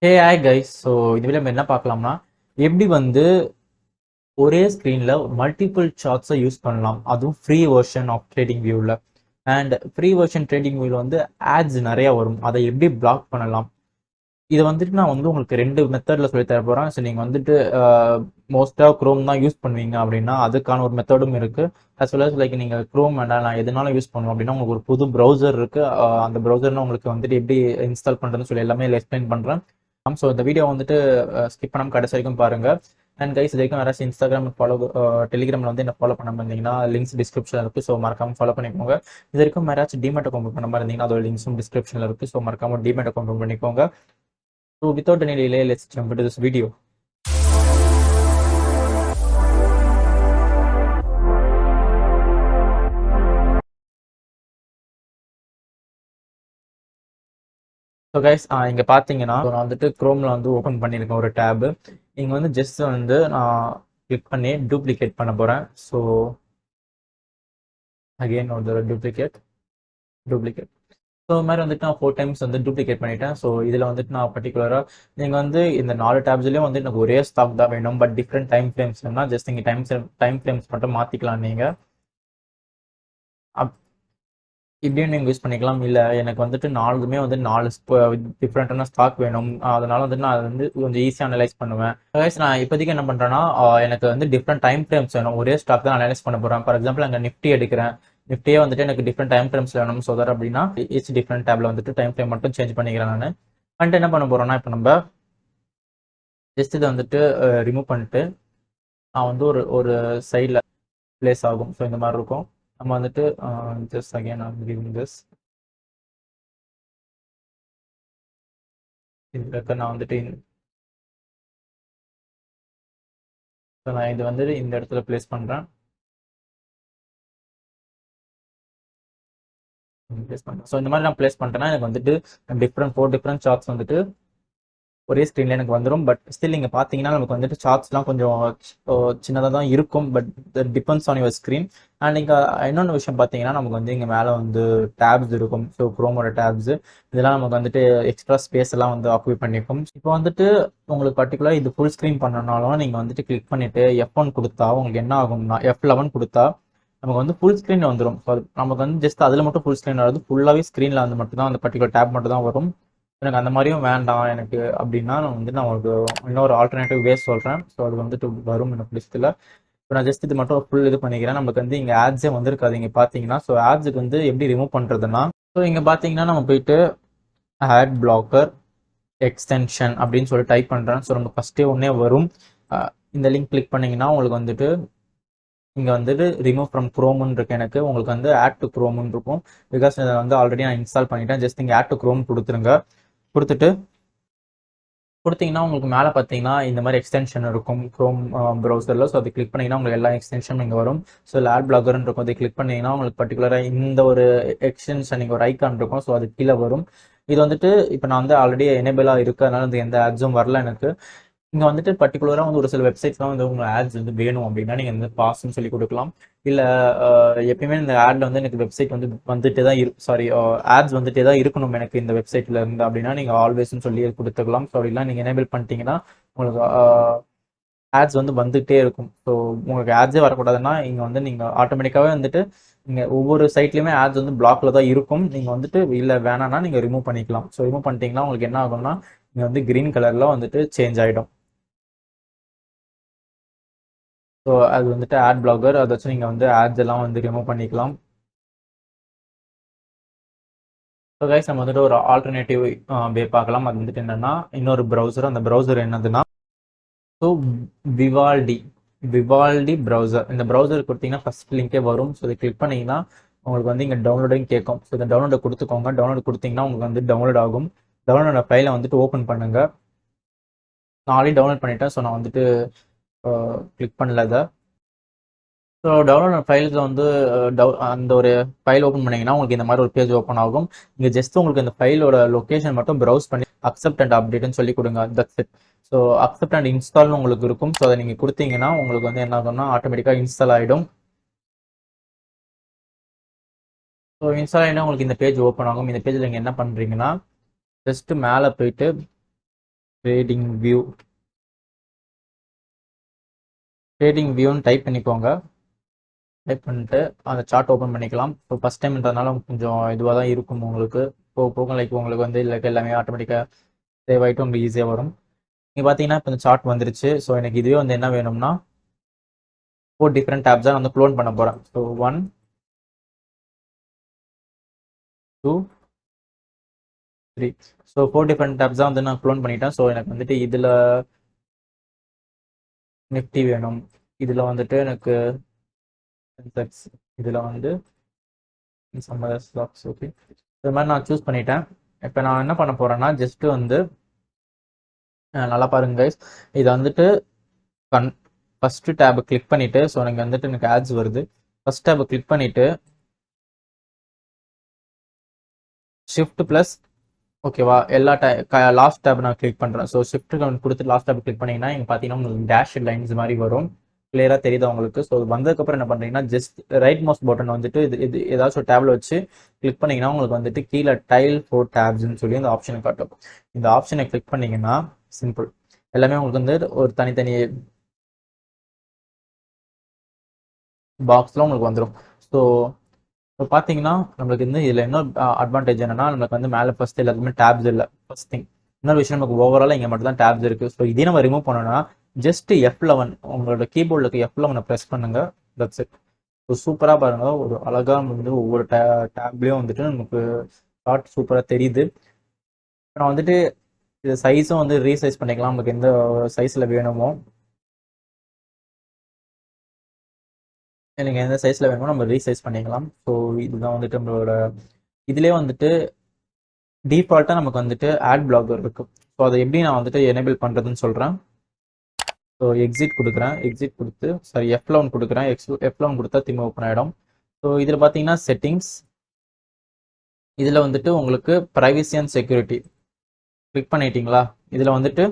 Hey hi guys. So இதுவில் நம்ம என்ன பார்க்கலாம்னா எப்படி வந்து ஒரே ஸ்க்ரீனில் மல்டிபிள் சார்ட்ஸை யூஸ் பண்ணலாம், அதுவும் ஃப்ரீ வெர்ஷன் ஆஃப் ட்ரேடிங் வியூவில். அண்ட் ஃப்ரீ வெர்ஷன் ட்ரேடிங் வியூவில் வந்து ஆட்ஸ் நிறையா வரும், அதை எப்படி பிளாக் பண்ணலாம். இதை வந்துட்டு நான் வந்து உங்களுக்கு ரெண்டு மெத்தடில் சொல்லி தர போகிறேன். ஸோ நீங்கள் வந்துட்டு மோஸ்ட்டாக க்ரோம் தான் யூஸ் பண்ணுவீங்க அப்படின்னா அதுக்கான ஒரு மெத்தடும் இருக்குது. அஸ் வெல் அஸ் லைக் நீங்கள் க்ரோம் வேண்டாம் நான் எதுனாலும் யூஸ் பண்ணுவோம் அப்படின்னா உங்களுக்கு ஒரு புது ப்ரௌசர் இருக்குது. அந்த ப்ரௌசர்னு உங்களுக்கு வந்துட்டு எப்படி இன்ஸ்டால் பண்ணுறதுன்னு சொல்லி எல்லாமே எக்ஸ்பிளைன் பண்ணுறேன். ஸோ இந்த வீடியோ வந்துட்டு ஸ்கிப் பண்ணாமல் கடைசி வரைக்கும் பாருங்க. அண்ட் கைஸ், இது வரைக்கும் யாராச்சும் இன்ஸ்டாகிராம் ஃபாலோ டெலிகிராமில் வந்து என்ன ஃபாலோ பண்ண இருந்தீங்கன்னா லிங்க்ஸ் டிஸ்கிரிப்ஷனில் இருக்குது. ஸோ மறக்காம ஃபாலோ பண்ணிக்கோங்க. இது வரைக்கும் யாராச்சும் டிமேட் அக்கௌண்ட் பண்ண மாதிரி இருந்தீங்கன்னா அதோட லிங்க்ஸும் டிஸ்கிரிப்ஷனில் இருக்குது. ஸோ மறக்காம டிமேட் அக்கௌண்ட் பண்ணிக்கோங்க. So without any delay, let's jump into this video. So guys, இங்கே பார்த்தீங்கன்னா நான் வந்துட்டு க்ரோமில் வந்து ஓப்பன் பண்ணியிருக்கேன் ஒரு டேபு. இங்கே வந்து ஜஸ்ட் வந்து நான் கிளிக் பண்ணி டூப்ளிகேட் பண்ண போகிறேன். ஸோ அகெயின் ஒரு டூப்ளிகேட். ஸோ இது மாதிரி வந்துட்டு நான் 4 டைம்ஸ் வந்து டூப்ளிகேட் பண்ணிட்டேன். ஸோ இதில் வந்துட்டு நான் பர்டிகுலராக நீங்கள் வந்து இந்த 4 டேப்ஸ்லேயும் வந்து எனக்கு ஒரே ஸ்டாக் தான் வேணும், பட் டிஃப்ரெண்ட் டைம் ஃப்ரேம்ஸ் வேணும்னா ஜஸ்ட் நீங்கள் டைம் ஃப்ரேம்ஸ் மட்டும் மாற்றிக்கலாம். நீங்கள் இப்படியும் நீங்கள் யூஸ் பண்ணிக்கலாம். இல்லை எனக்கு வந்துட்டு நாலுமே வந்து 4 டிஃப்ரெண்ட்டான ஸ்டாக் வேணும், அதனால வந்துட்டு நான் அதை வந்து கொஞ்சம் ஈஸியாக அனலைஸ் பண்ணுவேன். நான் இப்போதைக்கு என்ன பண்ணுறேன்னா எனக்கு வந்து டிஃப்ரெண்ட் டைம் ஃப்ரேம்ஸ் வேணும், ஒரே ஸ்டாக் தான் அனலைஸ் பண்ண போகிறேன். ஃபார் எக்ஸாம்பிள் அங்கே நிஃப்டி எடுக்கிறேன், நிஃப்டியே வந்துட்டு எனக்கு டிஃப்ரெண்ட் டைம் ஃப்ரேம்ஸ் வேணும். ஸோ தட் அப்படின்னா ஈச் டிஃப்ரெண்ட் டேப்ல வந்துட்டு டைம் ஃப்ரேம் மட்டும் சேஞ்ச் பண்ணிக்கிறேன். நான் வந்துட்டு என்ன பண்ண போகிறேன்னா இப்போ நம்ம ஜஸ்ட் இதை வந்துட்டு ரிமூவ் பண்ணிட்டு நான் வந்து ஒரு ஒரு சைடில் பிளேஸ் ஆகும். ஸோ இந்த மாதிரி இருக்கும். நம்ம வந்துட்டு just again I'm giving this. இதுக்கு நான் வந்துட்டு நான் இது வந்துட்டு இந்த இடத்துல பிளேஸ் பண்ணுறேன். ஸோ இந்த மாதிரி நான் பிளேஸ் பண்ணிட்டேன்னா எனக்கு வந்துட்டு 4 டிஃப்ரெண்ட் சார்ட்ஸ் வந்துட்டு ஒரே ஸ்க்ரீனில் எனக்கு வந்துடும். பட் ஸ்டில் நீங்கள் பார்த்தீங்கன்னா நமக்கு வந்துட்டு சார்ட்ஸ்லாம் கொஞ்சம் சின்னதாக தான் இருக்கும். But depends on your screen. And நீங்கள் இன்னொன்று விஷயம் பார்த்தீங்கன்னா நமக்கு வந்து இங்கே மேலே வந்து டேப்ஸ் இருக்கும். ஸோ க்ரோமோட டேப்ஸ் இதெல்லாம் நமக்கு வந்துட்டு எக்ஸ்ட்ரா ஸ்பேஸ் எல்லாம் வந்து ஆக்குபை பண்ணிக்கும். இப்போ வந்துட்டு உங்களுக்கு பர்டிகுலர் இது ஃபுல் ஸ்க்ரீன் பண்ணனாலும் நீங்கள் வந்துட்டு கிளிக் பண்ணிவிட்டு F1 கொடுத்தா உங்களுக்கு என்ன ஆகும்னா F11 கொடுத்தா நமக்கு வந்து ஃபுல் ஸ்க்ரீன் வந்துடும். ஸோ நமக்கு வந்து ஜஸ்ட் அதில் மட்டும் ஃபுல் ஸ்க்ரீன் வராது, ஃபுல்லாகவே ஸ்க்ரீனில் வந்து மட்டும் தான் அந்த பர்டிகுலர் டேப் மட்டும் தான் வரும். எனக்கு அந்த மாதிரியும் வேண்டாம் எனக்கு அப்படின்னா நான் உங்களுக்கு இன்னொரு ஆல்டர்னேட்டிவ் வேஸ் சொல்கிறேன். ஸோ அது வந்துட்டு வரும் எனக்கு லிஸ்ட்டில். இப்போ நான் ஜஸ்ட் இது மட்டும் ஃபுல் இது பண்ணிக்கிறேன். நமக்கு வந்து இங்கே ஆட்ஸே வந்திருக்காது இங்கே பார்த்தீங்கன்னா. ஸோ ஆட்ஸுக்கு வந்து எப்படி ரிமூவ் பண்ணுறதுன்னா, ஸோ இங்கே பார்த்தீங்கன்னா நம்ம போயிட்டு ஆட் பிளாக்கர் எக்ஸ்டென்ஷன் அப்படின்னு சொல்லி டைப் பண்ணுறேன். ஸோ நமக்கு ஃபஸ்ட்டே ஒன்றே வரும். இந்த லிங்க் கிளிக் பண்ணிங்கன்னா உங்களுக்கு வந்துட்டு இங்கே வந்துட்டு ரிமூவ் ஃப்ரம் க்ரோம்னு இருக்கு. எனக்கு உங்களுக்கு வந்து ஆட் டு க்ரோம்னு இருக்கும். பிகாஸ் இதை வந்து ஆல்ரெடி நான் இன்ஸ்டால் பண்ணிட்டேன். ஜஸ்ட் இங்கே ஆட் டு க்ரோம் கொடுத்துருங்க. கொடுத்தீங்கன்னா உங்களுக்கு மேலே பார்த்தீங்கன்னா இந்த மாதிரி எக்ஸ்டென்ஷன் இருக்கும் க்ரோம் ப்ரௌசரில். ஸோ அதை கிளிக் பண்ணிங்கன்னா உங்களுக்கு எல்லா எக்ஸ்டென்ஷனும் இங்கே வரும். ஸோ ஆட் பிளாகர்னு இருக்கும், அதை கிளிக் பண்ணிங்கன்னா உங்களுக்கு பர்டிகுலராக இந்த ஒரு எக்ஸ்டென்ஷன் இங்கே ஒரு ஐக்கான் இருக்கும். ஸோ அது கீழே வரும். இது வந்துட்டு இப்போ நான் வந்து ஆல்ரெடி எனேபிளாக இருக்கிறதுனால இந்த எந்த ஆட்ஸும் வரல எனக்கு. இங்கே வந்துட்டு பர்டிகுலராக வந்து ஒரு சில வெப்சைட்ஸ்லாம் வந்து உங்கள் ஆட்ஸ் வந்து வேணும் அப்படின்னா நீங்கள் வந்து பாஸ்ன்னு சொல்லி கொடுக்கலாம். இல்லை எப்பயுமே இந்த ஆட்ல வந்து எனக்கு வெப்சைட் வந்து வந்துட்டு தான் ஆட்ஸ் வந்துட்டே தான் இருக்கணும் எனக்கு இந்த வெப்சைட்ல இருந்து அப்படின்னா நீங்கள் ஆல்வேஸ்ன்னு சொல்லி கொடுத்துக்கலாம். ஸோ அப்படிலாம் நீங்கள் எனேபிள் பண்ணிட்டீங்கன்னா உங்களுக்கு ஆட்ஸ் வந்து வந்துகிட்டே இருக்கும். ஸோ உங்களுக்கு ஆட்ஸே வரக்கூடாதுன்னா இங்கே வந்து நீங்கள் ஆட்டோமேட்டிக்காகவே வந்துட்டு நீங்கள் ஒவ்வொரு சைட்லையுமே ஆட்ஸ் வந்து பிளாக்ல தான் இருக்கும். நீங்கள் வந்துட்டு இல்லை வேணான்னா நீங்கள் ரிமூவ் பண்ணிக்கலாம். ஸோ ரிமூவ் பண்ணிட்டீங்கன்னா உங்களுக்கு என்ன ஆகும்னா இங்கே வந்து கிரீன் கலரில் வந்துட்டு சேஞ்ச் ஆகிடும். ஸோ அது வந்துட்டு ஆட் பிளாகர், அதை வச்சு நீங்கள் வந்து ஆட்ஸ் எல்லாம் வந்து ரிமூவ் பண்ணிக்கலாம். ஸோ கைஸ், நம்ம வந்துட்டு ஒரு ஆல்டர்னேட்டிவ் வே பார்க்கலாம். அது வந்துட்டு என்னன்னா இன்னொரு ப்ரௌசர். அந்த ப்ரௌசர் என்னதுன்னா ஸோ விவால்டி ப்ரௌசர். இந்த ப்ரௌசர் கொடுத்தீங்கன்னா ஃபர்ஸ்ட் லிங்கே வரும். ஸோ இதை கிளிக் பண்ணிங்கன்னா உங்களுக்கு வந்து இங்கே டவுன்லோடிங் கேட்கும். ஸோ இந்த டவுன்லோடை கொடுத்துக்கோங்க. டவுன்லோட் கொடுத்தீங்கன்னா உங்களுக்கு வந்து டவுன்லோட் ஆகும். டவுன்லோட ஃபைலை வந்துட்டு ஓப்பன் பண்ணுங்க. நான் ஆல்ரெடி டவுன்லோட் பண்ணிட்டேன். ஸோ நான் வந்துட்டு கிளிக் பண்ணல அதை. ஸோ டவுன்லோட் ஃபைல்ஸில் வந்து அந்த ஒரு ஃபைல் ஓப்பன் பண்ணிங்கன்னா உங்களுக்கு இந்த மாதிரி ஒரு பேஜ் ஓப்பன் ஆகும். இங்கே ஜஸ்ட் உங்களுக்கு இந்த ஃபைலோட லொக்கேஷன் மட்டும் ப்ரௌஸ் பண்ணி அக்செப்ட் அண்ட் அப்டேட்னு சொல்லி கொடுங்க. That's it. So accept and இன்ஸ்டால்னு உங்களுக்கு இருக்கும். ஸோ அதை நீங்கள் கொடுத்தீங்கன்னா உங்களுக்கு வந்து என்ன ஆகும்னா ஆட்டோமேட்டிக்காக இன்ஸ்டால் ஆகிடும். ஸோ இன்ஸ்டால் ஆகினா உங்களுக்கு இந்த பேஜ் ஓப்பன் ஆகும். இந்த பேஜில் நீங்கள் என்ன பண்ணுறீங்கன்னா ஜஸ்ட் மேலே போயிட்டு ட்ரேடிங் வியூன்னு டைப் பண்ணிக்கோங்க. டைப் பண்ணிட்டு அந்த சார்ட் ஓப்பன் பண்ணிக்கலாம். இப்போ ஃபஸ்ட் டைம்ன்றதுனால கொஞ்சம் இதுவாக தான் இருக்கும் உங்களுக்கு. போக போக லைக் உங்களுக்கு வந்து லைக் எல்லாமே ஆட்டோமேட்டிக்காக சேவ் ஆகிட்டு உங்களுக்கு ஈஸியாக வரும். நீங்கள் பார்த்தீங்கன்னா இப்போ இந்த சார்ட் வந்துருச்சு. ஸோ எனக்கு இதுவே வந்து என்ன வேணும்னா 4 டிஃப்ரெண்ட் டேப்ஸாக நான் வந்து க்ளோன் பண்ண போகிறேன். ஸோ 1 2 3. ஸோ 4 டிஃப்ரெண்ட் டேப்ஸ் தான் வந்து நான் க்ளோன் பண்ணிட்டேன். ஸோ எனக்கு வந்துட்டு இதில் நிஃப்டி வேணும், இதில் வந்துட்டு எனக்கு சென்செக்ஸ், இதில் வந்து சம் அதர் ஸ்டாக்ஸ். ஓகே, இது மாதிரி நான் சூஸ் பண்ணிட்டேன். இப்போ நான் என்ன பண்ண போகிறேன்னா ஜஸ்ட்டு வந்து நல்லா பாருங்க கைஸ். இதை வந்துட்டு ஃபஸ்ட்டு டேபை கிளிக் பண்ணிவிட்டு, ஸோ எனக்கு வந்துட்டு எனக்கு ஆட்ஸ் வருது. ஃபஸ்ட் டேபை கிளிக் பண்ணிவிட்டு ஷிஃப்ட் ப்ளஸ் ஓகேவா எல்லா லாஸ்ட் டேப் நான் கிளிக் பண்ணுறேன். ஸோ ஷிஃப்ட் கொடுத்து லாஸ்ட் டேப் கிளிக் பண்ணிங்கன்னா இங்கே பார்த்தீங்கன்னா உங்களுக்கு டேஷ் லைன்ஸ் மாதிரி வரும். கிளியராக தெரியுதா உங்களுக்கு? ஸோ வந்ததுக்கப்புறம் என்ன பண்ணுறீங்கன்னா ஜஸ்ட் ரைட் மவுஸ் பட்டன் வந்துட்டு இது ஏதாச்சும் ஒரு டேப்ல வச்சு கிளிக் பண்ணிங்கன்னா உங்களுக்கு வந்துட்டு கீழே டைல் 4 டேப்ஸ்ன்னு சொல்லி இந்த ஆப்ஷனை காட்டும். இந்த ஆப்ஷனை கிளிக் பண்ணிங்கன்னா சிம்பிள் எல்லாமே உங்களுக்கு வந்து ஒரு தனித்தனி பாக்ஸில் உங்களுக்கு வந்துடும். ஸோ இப்போ பார்த்தீங்கன்னா நம்மளுக்கு வந்து இதில் இன்னொரு அட்வான்டேஜ் என்னன்னா நம்மளுக்கு வந்து மேலே ஃபர்ஸ்ட் எல்லாத்துக்குமே டேப்ஸ் இல்லை. First thing. இன்னொரு விஷயம் நமக்கு ஓவராலாக இங்கே மட்டும் தான் டேப்ஸ் இருக்குது. ஸோ இதே நம்ம ரிமூவ் பண்ணோம்னா ஜஸ்ட் F11 உங்களோட கீபோர்டில் இருக்க F11 ப்ரெஸ் பண்ணுங்க. That's it. ஸோ சூப்பராக பாருங்க, ஒரு அழகாக வந்து ஒவ்வொரு டேப்லேயும் வந்துட்டு நமக்கு ஷார்ட் சூப்பராக தெரியுது. நான் வந்துட்டு இது சைஸும் வந்து ரீசைஸ் பண்ணிக்கலாம் நமக்கு எந்த சைஸில் வேணுமோ. நீங்கள் எந்த சைஸில் வேணுமோ நம்ம ரீசைஸ் பண்ணிக்கலாம். ஸோ இதுதான் வந்துட்டு நம்மளோட இதுலேயே வந்துட்டு டிஃபால்ட்டாக நமக்கு வந்துட்டு ஆட் பிளாகர் இருக்குது. ஸோ அதை எப்படி நான் வந்துட்டு எனேபிள் பண்ணுறதுன்னு சொல்கிறேன். ஸோ எக்ஸிட் கொடுக்குறேன். எக்ஸிட் கொடுத்து F11 கொடுக்குறேன். F11 கொடுத்தா திரும்ப ஓப்பன் ஆகிடும். ஸோ இதில் பார்த்தீங்கன்னா செட்டிங்ஸ், இதில் வந்துட்டு உங்களுக்கு ப்ரைவசி அண்ட் செக்யூரிட்டி கிளிக் பண்ணிட்டீங்களா? இதில் வந்துட்டு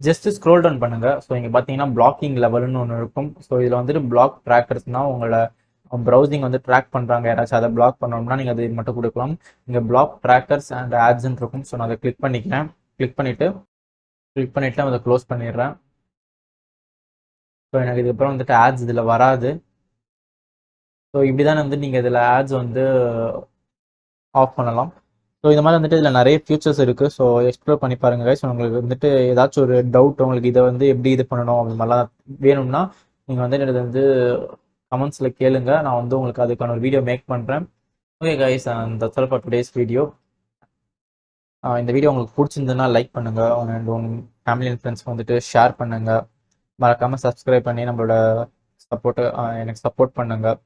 ஜஸ்ட் ஸ்க்ரோல் டவுன் பண்ணுங்க. ஸோ இங்கே பார்த்தீங்கன்னா பிளாக்கிங் லெவல்னு ஒன்று இருக்கும். ஸோ இதில் வந்துட்டு பிளாக் ட்ராக்கர்ஸ்னா உங்களை ப்ரௌசிங் வந்து ட்ராக் பண்ணுறாங்க யாராச்சும், அதை பிளாக் பண்ணணும்னா நீங்கள் அது மட்டும் கொடுக்கலாம். இங்கே பிளாக் ட்ராக்கர்ஸ் அண்ட் ஆட்ஸ்ன்னு இருக்கும். ஸோ நான் அதை கிளிக் பண்ணிக்கிறேன். கிளிக் பண்ணிவிட்டு அதை க்ளோஸ் பண்ணிடுறேன். ஸோ எனக்கு இதுக்கப்புறம் வந்துட்டு ஆட்ஸ் இதில் வராது. ஸோ இப்படி தான் வந்து நீங்கள் இதில் ஆட்ஸ் வந்து ஆஃப் பண்ணலாம். ஸோ இந்த மாதிரி வந்துட்டு இதில் நிறைய ஃபியூச்சர்ஸ் இருக்குது. ஸோ எக்ஸ்ப்ளோர் பண்ணி பாருங்க கைஸ். உங்களுக்கு வந்துட்டு ஏதாச்சும் ஒரு டவுட் உங்களுக்கு இதை வந்து எப்படி இது பண்ணணும் அப்படி மாதிரிலாம் வேணும்னா நீங்கள் வந்து இதை வந்து கமெண்ட்ஸில் கேளுங்க. நான் வந்து உங்களுக்கு அதுக்கான ஒரு வீடியோ மேக் பண்ணுறேன். Okay guys, that's all for today's video. இந்த வீடியோ உங்களுக்கு பிடிச்சிருந்ததுன்னா லைக் பண்ணுங்கள். அண்ட் உங்கள் ஃபேமிலி அண்ட் ஃப்ரெண்ட்ஸ்க்கு வந்துட்டு ஷேர் பண்ணுங்கள். மறக்காமல் சப்ஸ்கிரைப் பண்ணி நம்மளோட எனக்கு சப்போர்ட் பண்ணுங்கள்.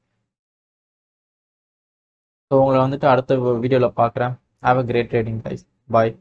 ஸோ உங்களை வந்துட்டு அடுத்த வீடியோவில் பார்க்குறேன். Have a great trading guys. Bye.